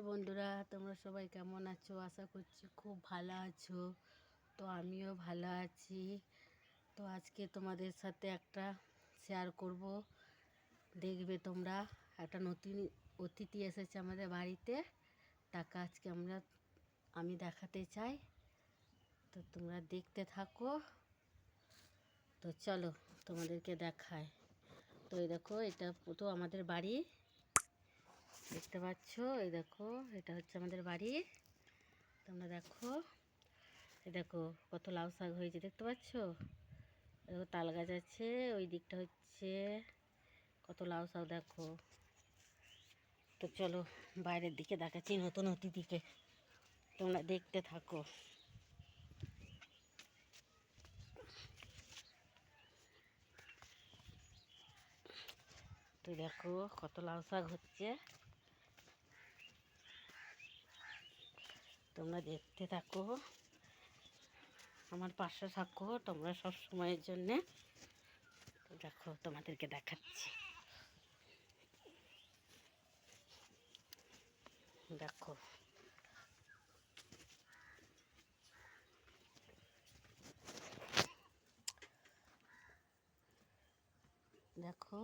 বন্ধুরা, তোমরা সবাই কেমন আছো? আশা করছি খুব ভালো আছো। তো আমিও ভালো আছি। তো আজকে তোমাদের সাথে একটা শেয়ার করব। দেখবে তোমরা, একটা নতুন অতিথি এসেছে আমাদের বাড়িতে। তাকে আজকে আমি দেখাতে চাই। তো তোমরা দেখতে থাকো। তো চলো তোমাদেরকে দেখায়। তো এই দেখো, এটা তো আমাদের বাড়ি, দেখতে পাচ্ছ? এই দেখো, এটা হচ্ছে আমাদের বাড়ি। তোমরা দেখো, এই দেখো কত লাউ শাক হয়েছে, দেখতে পাচ্ছ? দেখো তাল গাছ আছে, ওই দিকটা হচ্ছে কত লাউ শাক দেখো। তো চলো বাইরের দিকে দেখাচ্ছি নতুন অতিথিকে, তোমরা দেখতে থাকো। তো দেখো কত লাউ শাক হচ্ছে, তোমরা দেখতে থাকো, আমার পাশে থাকো তোমরা সব সময়ের জন্যে। দেখো তোমাদেরকে দেখাচ্ছি, দেখো দেখো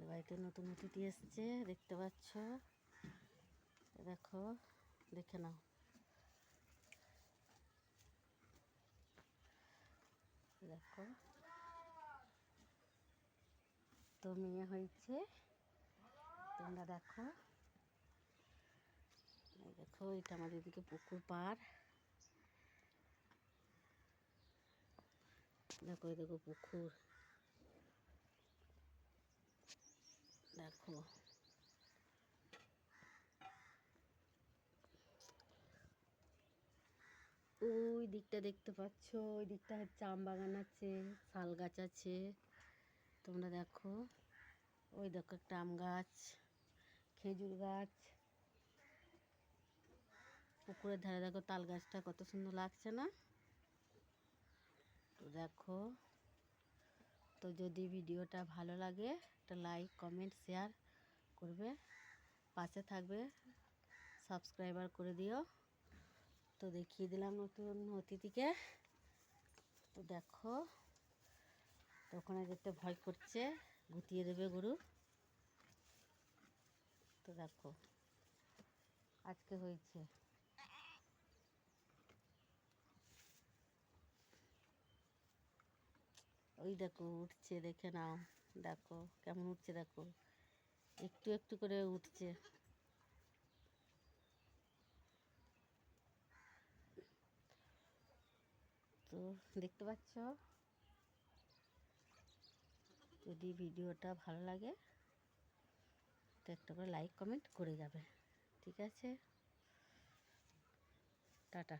বাড়িতে নতুন অতিথি এসছে, দেখতে পাচ্ছ? দেখো, দেখে নাও। দেখো তো মেয়ে হয়েছে, তোমরা দেখো। দেখো এটা আমাদের এদিকে পুকুর পাড়, দেখো এই দেখো পুকুর, দেখো ওই দিকটা দেখতে পাচ্ছ, ওই দিকটা হচ্ছে আম বাগান আছে, শাল গাছ আছে, তোমরা দেখো। ওই দেখো একটা আম গাছ, খেজুর গাছ, পুকুরের ধারে দেখো তাল গাছটা কত সুন্দর লাগছে না? তো দেখো, তো যদি ভিডিওটা ভালো লাগে একটা লাইক কমেন্ট শেয়ার করবে, পাশে থাকবে, সাবস্ক্রাইবার করে দিও। তো দেখিয়ে দিলাম নতুন অতিথিকে। তো দেখো, তো ওখানে যেতে ভয় করছে, গুটিয়ে দেবে গরু। তো দেখো আজকে হয়েছে, ওই দেখো উঠছে, দেখে নাও, দেখো কেমন উঠছে, দেখো একটু একটু করে উঠছে। তো দেখতে পাচ্ছ, যদি ভিডিওটা ভালো লাগে তো একটা করে লাইক কমেন্ট করে যাবে, ঠিক আছে? টাটা।